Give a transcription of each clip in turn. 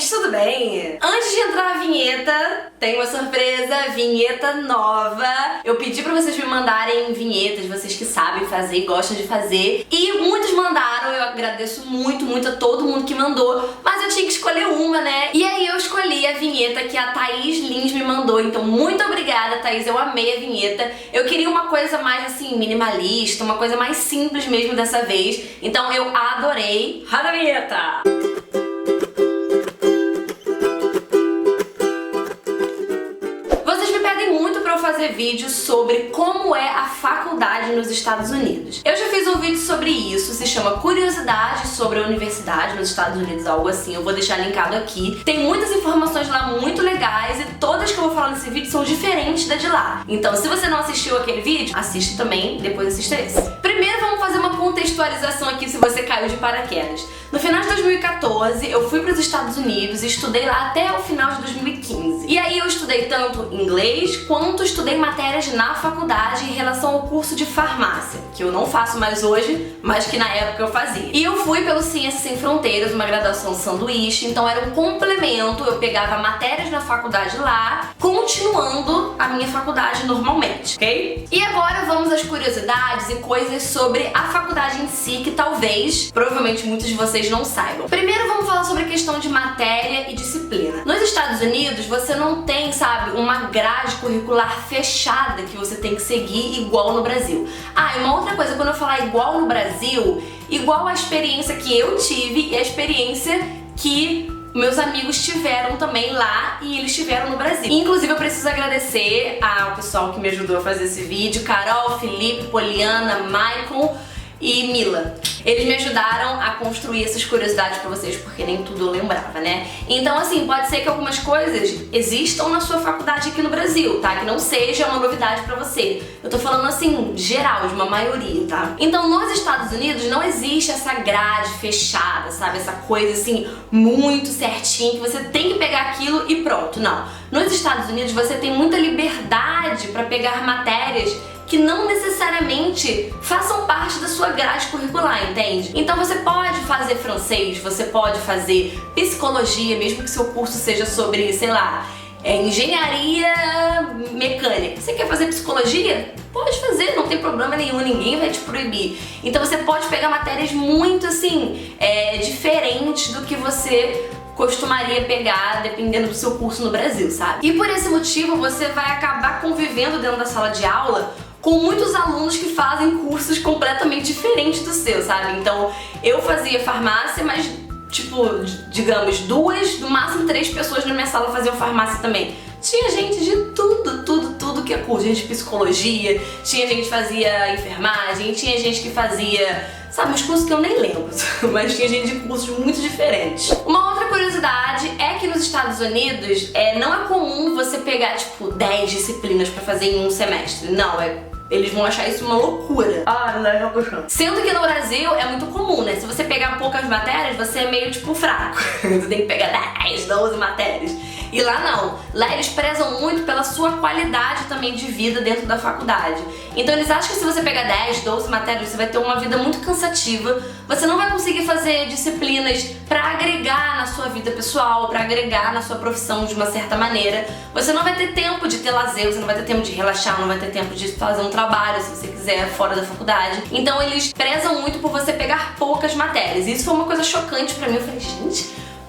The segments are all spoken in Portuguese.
gente, tudo bem? Antes de entrar a vinheta, tem uma surpresa, vinheta nova. Eu pedi pra vocês me mandarem vinhetas, vocês que sabem fazer e gostam de fazer. E muitos mandaram, eu agradeço muito a todo mundo que mandou. Mas eu tinha que escolher uma, né? E aí eu escolhi a vinheta que a Thaís Lins me mandou. Então muito obrigada, Thaís, eu amei a vinheta. Eu queria uma coisa mais assim, minimalista, uma coisa mais simples mesmo dessa vez. Então eu adorei. Roda a vinheta! Fazer vídeos sobre como é a faculdade nos Estados Unidos. Eu já fiz um vídeo sobre isso, se chama Curiosidades sobre a Universidade nos Estados Unidos, algo assim, eu vou deixar linkado aqui. Tem muitas informações lá muito legais e todas que eu vou falar nesse vídeo são diferentes da de lá. Então, se você não assistiu aquele vídeo, assiste também, depois assista esse. Primeiro vamos fazer uma contextualização aqui se você caiu de paraquedas. No final de 2014, eu fui para os Estados Unidos e estudei lá até o final de 2015. E aí eu estudei tanto inglês quanto estudei matérias na faculdade em relação ao curso de farmácia, que eu não faço mais hoje, mas que na época eu fazia. E eu fui pelo Ciências Sem Fronteiras, uma graduação sanduíche, então era um complemento, eu pegava matérias na faculdade lá, continuando a minha faculdade normalmente, ok? E agora vamos às curiosidades e coisas sobre a faculdade em si, que talvez, provavelmente muitos de vocês não saibam. Primeiro vamos falar sobre a questão de matéria e disciplina. Nos Estados Unidos você não tem, sabe, uma grade curricular fechada que você tem que seguir igual no Brasil. Ah, e uma outra coisa, quando eu falar igual no Brasil, igual a experiência que eu tive e a experiência que meus amigos tiveram também lá e eles tiveram no Brasil. Inclusive eu preciso agradecer ao pessoal que me ajudou a fazer esse vídeo, Carol, Felipe, Poliana, Michael e Mila. Eles me ajudaram a construir essas curiosidades pra vocês, porque nem tudo eu lembrava, né? Então assim, pode ser que algumas coisas existam na sua faculdade aqui no Brasil, tá? Que não seja uma novidade pra você. Eu tô falando assim, geral, de uma maioria, tá? Então nos Estados Unidos não existe essa grade fechada, sabe? Essa coisa assim, muito certinha, que você tem que pegar aquilo e pronto. Não. Nos Estados Unidos você tem muita liberdade pra pegar matérias que não necessariamente façam parte da sua grade curricular, entende? Então você pode fazer francês, você pode fazer psicologia, mesmo que seu curso seja sobre, sei lá, engenharia mecânica. Você quer fazer psicologia? Pode fazer, não tem problema nenhum, ninguém vai te proibir. Então você pode pegar matérias muito assim, diferentes do que você costumaria pegar dependendo do seu curso no Brasil, sabe? E por esse motivo você vai acabar convivendo dentro da sala de aula com muitos alunos que fazem cursos completamente diferentes do seu, sabe? Então, eu fazia farmácia, mas, tipo, digamos, 2, no máximo 3 pessoas na minha sala faziam farmácia também. Tinha gente de tudo que é curso, gente de psicologia, tinha gente que fazia enfermagem, tinha gente que fazia, sabe, uns cursos que eu nem lembro, mas tinha gente de cursos muito diferentes. Uma outra curiosidade é que nos Estados Unidos não é comum você pegar, tipo, 10 disciplinas pra fazer em um semestre. Não, eles vão achar isso uma loucura. Ah, não é puxando. Sendo que no Brasil é muito comum, né? Se você pegar poucas matérias, você é meio, tipo, fraco. Você tem que pegar 10, 12 matérias. E lá não. Lá eles prezam muito pela sua qualidade também de vida dentro da faculdade. Então eles acham que se você pegar 10, 12 matérias, você vai ter uma vida muito cansativa. Você não vai conseguir fazer disciplinas pra agregar na sua vida pessoal, pra agregar na sua profissão de uma certa maneira. Você não vai ter tempo de ter lazer, você não vai ter tempo de relaxar, não vai ter tempo de fazer um trabalho, se você quiser, fora da faculdade. Então eles prezam muito por você pegar poucas matérias. E isso foi uma coisa chocante pra mim. Eu falei, gente,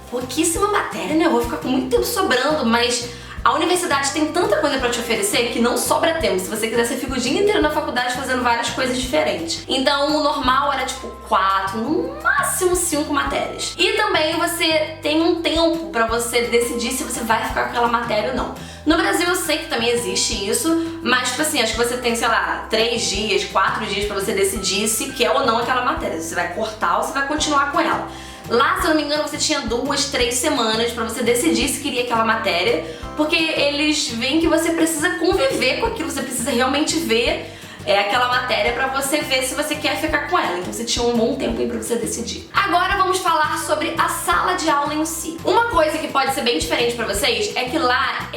pouquíssima matéria, né? Eu vou ficar com muito tempo sobrando, mas a universidade tem tanta coisa pra te oferecer que não sobra tempo. Se você quiser, você fica o dia inteiro na faculdade fazendo várias coisas diferentes. Então o normal era tipo 4, no máximo 5 matérias. E também você tem um tempo pra você decidir se você vai ficar com aquela matéria ou não. No Brasil eu sei que também existe isso, mas tipo assim, acho que você tem, sei lá, 3 dias, 4 dias pra você decidir se quer ou não aquela matéria. Se você vai cortar ou se vai continuar com ela. Lá, se eu não me engano, você tinha 2, 3 semanas pra você decidir se queria aquela matéria, porque eles veem que você precisa conviver com aquilo, você precisa realmente ver aquela matéria pra você ver se você quer ficar com ela. Então você tinha um bom tempo aí pra você decidir. Agora vamos falar sobre a sala de aula em si. Uma coisa que pode ser bem diferente pra vocês é que lá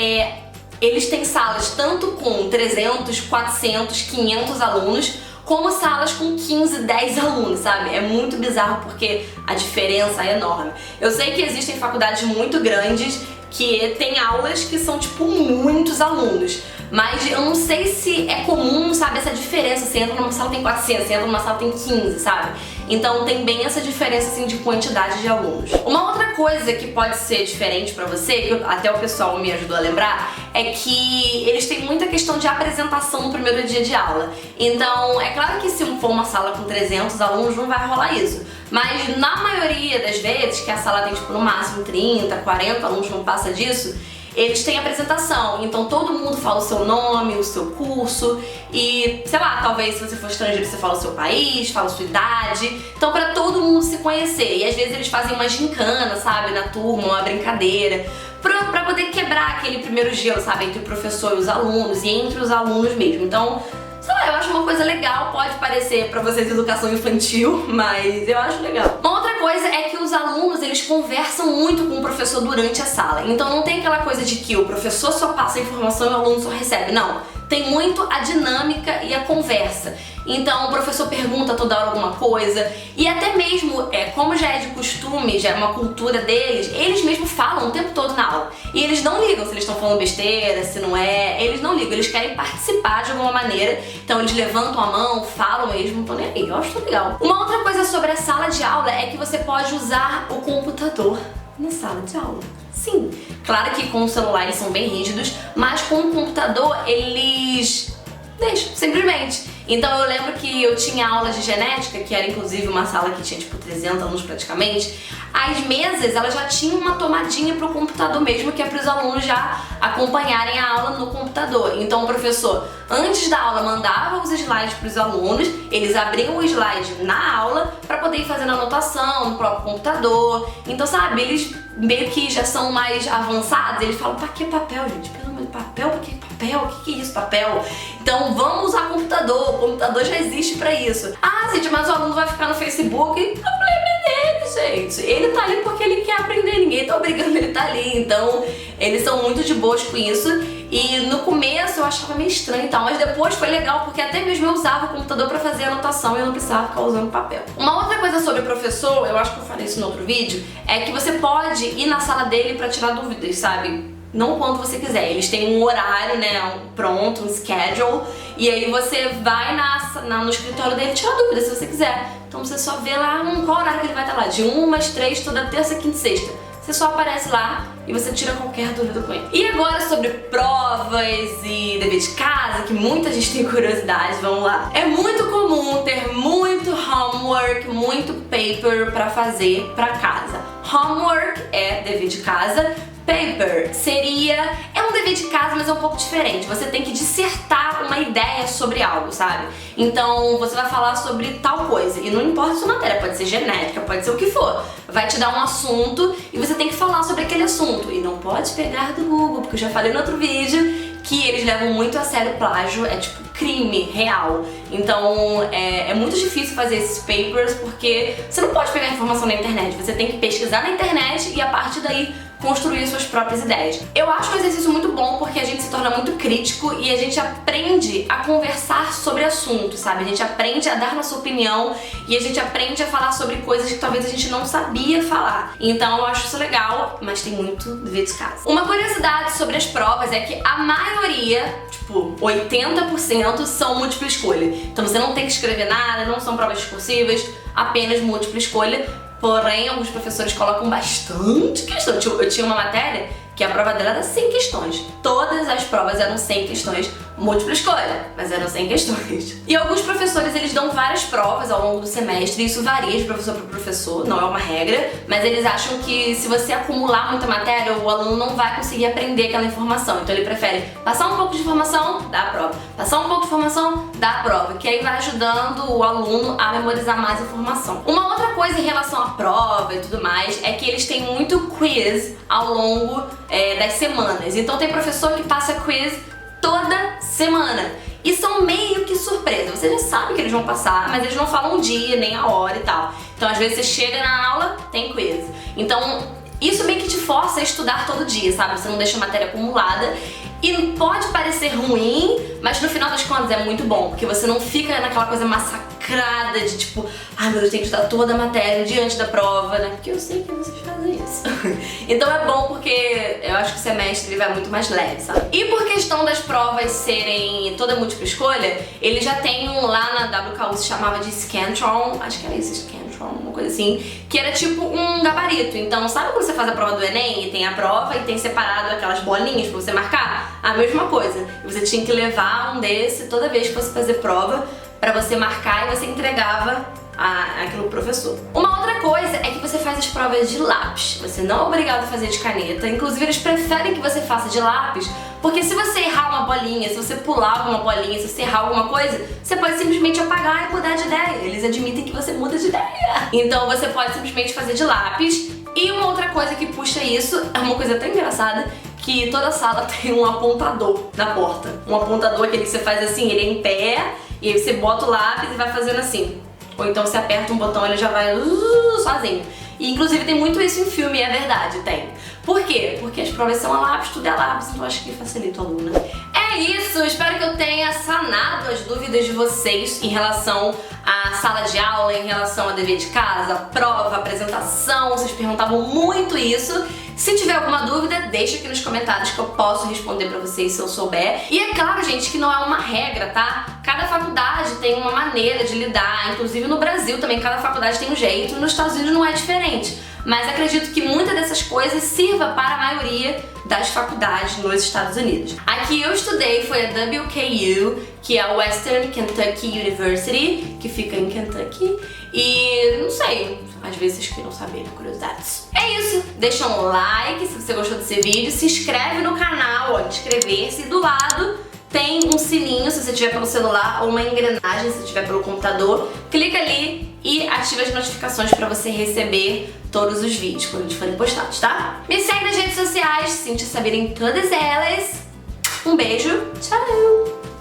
eles têm salas tanto com 300, 400, 500 alunos, como salas com 15, 10 alunos, sabe? É muito bizarro porque a diferença é enorme. Eu sei que existem faculdades muito grandes que tem aulas que são, tipo, muitos alunos. Mas eu não sei se é comum, sabe, essa diferença. Você entra numa sala tem 400, você entra numa sala tem 15, sabe? Então tem bem essa diferença, assim, de quantidade de alunos. Uma outra coisa que pode ser diferente pra você, que até o pessoal me ajudou a lembrar, é que eles têm muita questão de apresentação no primeiro dia de aula. Então, é claro que se for uma sala com 300 alunos, não vai rolar isso. Mas na maioria das vezes, que a sala tem, tipo, no máximo 30, 40 alunos, não passa disso, eles têm apresentação, então todo mundo fala o seu nome, o seu curso e, sei lá, talvez se você for estrangeiro você fala o seu país, fala a sua idade, então pra todo mundo se conhecer. E às vezes eles fazem uma gincana, sabe, na turma, uma brincadeira, pra poder quebrar aquele primeiro gelo, sabe, entre o professor e os alunos e entre os alunos mesmo. Então, sei lá, eu acho uma coisa legal, pode parecer pra vocês educação infantil, mas eu acho legal. Uma outra coisa é que os alunos, eles conversam muito com o professor durante a sala. Então não tem aquela coisa de que o professor só passa a informação e o aluno só recebe. Não, tem muito a dinâmica e a conversa. Então o professor pergunta toda hora alguma coisa e até mesmo, como já é de costume, já é uma cultura deles, eles mesmos falam o tempo todo na aula. E eles não ligam se eles estão falando besteira, se não é, eles não ligam, eles querem participar de alguma maneira. Então eles levantam a mão, falam mesmo, não estão nem aí, eu acho tudo legal. Uma outra coisa sobre a sala de aula é que você pode usar o computador na sala de aula. Sim, claro que com o celular eles são bem rígidos, mas com o computador eles deixam, simplesmente. Então eu lembro que eu tinha aulas de genética, que era inclusive uma sala que tinha tipo 300 alunos praticamente. As mesas, elas já tinham uma tomadinha pro computador mesmo, que é para os alunos já acompanharem a aula no computador. Então o professor, antes da aula, mandava os slides para os alunos, eles abriam o slide na aula para poder ir fazendo anotação no próprio computador. Então, sabe, eles meio que já são mais avançados, eles falam, pra que papel, gente? Pelo amor de papel? Pra que papel? O que é isso, papel? Então vamos usar computador, o computador já existe pra isso. Ah, gente, mas o aluno vai ficar no Facebook, o problema é dele, gente. Ele tá ali porque ele quer aprender, ninguém tá obrigando ele tá ali. Então eles são muito de boas com isso. E no começo eu achava meio estranho e tal, mas depois foi legal porque até mesmo eu usava o computador pra fazer anotação e eu não precisava ficar usando papel. Uma outra coisa sobre o professor, eu acho que eu falei isso no outro vídeo, é que você pode ir na sala dele pra tirar dúvidas, sabe? Não quando você quiser, eles têm um horário, né, pronto, um schedule, e aí você vai no escritório dele tirar dúvidas se você quiser. Então você só vê lá qual horário que ele vai estar lá, de 1 às 3, toda terça, quinta e sexta. Você só aparece lá e você tira qualquer dúvida com ele. E agora sobre provas e dever de casa, que muita gente tem curiosidade, vamos lá. É muito comum ter muito homework, muito paper pra fazer pra casa. Homework é dever de casa, paper é um dever de casa, mas é um pouco diferente. Você tem que dissertar uma ideia sobre algo, sabe? Então você vai falar sobre tal coisa, e não importa a sua matéria, pode ser genética, pode ser o que for. Vai te dar um assunto e você tem que falar sobre aquele assunto. E não pode pegar do Google, porque eu já falei no outro vídeo que eles levam muito a sério o plágio, é tipo crime real. Então é muito difícil fazer esses papers porque você não pode pegar informação na internet, você tem que pesquisar na internet e a partir daí construir suas próprias ideias. Eu acho um exercício muito bom porque a gente se torna muito crítico e a gente aprende a conversar sobre assuntos, sabe? A gente aprende a dar nossa opinião e a gente aprende a falar sobre coisas que talvez a gente não sabia falar. Então eu acho isso legal, mas tem muito dever de casa. Uma curiosidade sobre as provas é que a maioria, tipo 80%, são múltipla escolha. Então você não tem que escrever nada, não são provas discursivas, apenas múltipla escolha. Porém, alguns professores colocam bastante questão. Eu tinha uma matéria que a prova dela era 100 questões. Todas as provas eram 100 questões, múltipla escolha, mas eram 100 questões. E alguns professores, eles dão várias provas ao longo do semestre, isso varia de professor para professor, não é uma regra, mas eles acham que se você acumular muita matéria, o aluno não vai conseguir aprender aquela informação. Então ele prefere passar um pouco de informação, dar a prova. Passar um pouco de informação, dar a prova, que aí vai ajudando o aluno a memorizar mais informação. Uma outra coisa em relação à prova e tudo mais é que eles têm muito quiz ao longo das semanas. Então tem professor que passa quiz toda semana. E são meio que surpresa. Você já sabe que eles vão passar, mas eles não falam o dia, nem a hora e tal. Então às vezes você chega na aula, tem quiz. Então isso meio que te força a estudar todo dia, sabe? Você não deixa a matéria acumulada. E pode parecer ruim, mas no final das contas é muito bom, porque você não fica naquela coisa massacrada de tipo, ai meu Deus, tem que estudar toda a matéria diante da prova, né? Porque eu sei que vocês fazem isso. Então é bom porque eu acho que o semestre ele vai muito mais leve, sabe? E por questão das provas serem toda múltipla escolha, ele já tem um lá na WKU, se chamava de Scantron, acho que era isso, Scantron, uma coisa assim, que era tipo um gabarito. Então, sabe quando você faz a prova do Enem e tem a prova e tem separado aquelas bolinhas pra você marcar? A mesma coisa. Você tinha que levar um desse toda vez que fosse fazer prova pra você marcar e você entregava aquilo pro professor. Uma outra coisa é que você faz as provas de lápis. Você não é obrigado a fazer de caneta. Inclusive, eles preferem que você faça de lápis, porque se você errar uma bolinha, se você pular alguma bolinha, se você errar alguma coisa, você pode simplesmente apagar e mudar de ideia. Eles admitem que você muda de ideia. Então você pode simplesmente fazer de lápis. E uma outra coisa que puxa isso é uma coisa tão engraçada, que toda sala tem um apontador na porta. Um apontador, aquele que você faz assim, ele é em pé, e aí você bota o lápis e vai fazendo assim. Ou então você aperta um botão e ele já vai sozinho. E inclusive tem muito isso em filme, é verdade, tem. Por quê? Porque as provas são a lápis, tudo é a lápis, então acho que facilita o aluno, né? É isso, espero que eu tenha sanado as dúvidas de vocês em relação à sala de aula, em relação a dever de casa, prova, apresentação, vocês perguntavam muito isso. Se tiver alguma dúvida, deixa aqui nos comentários que eu posso responder pra vocês se eu souber. E é claro, gente, que não é uma regra, tá? Cada faculdade tem uma maneira de lidar, inclusive no Brasil também cada faculdade tem um jeito, nos Estados Unidos não é diferente. Mas acredito que muitas dessas coisas sirva para a maioria das faculdades nos Estados Unidos. A que eu estudei foi a WKU, que é a Western Kentucky University, que fica em Kentucky. E não sei, às vezes vocês queiram saber, curiosidades. É isso, deixa um like se você gostou desse vídeo, se inscreve no canal, ó, inscrever-se, do lado tem um sininho se você tiver pelo celular ou uma engrenagem se tiver pelo computador. Clica ali e ativa as notificações para você receber todos os vídeos quando eles forem postados, tá? Me segue nas redes sociais, sinta saber em todas elas. Um beijo, tchau!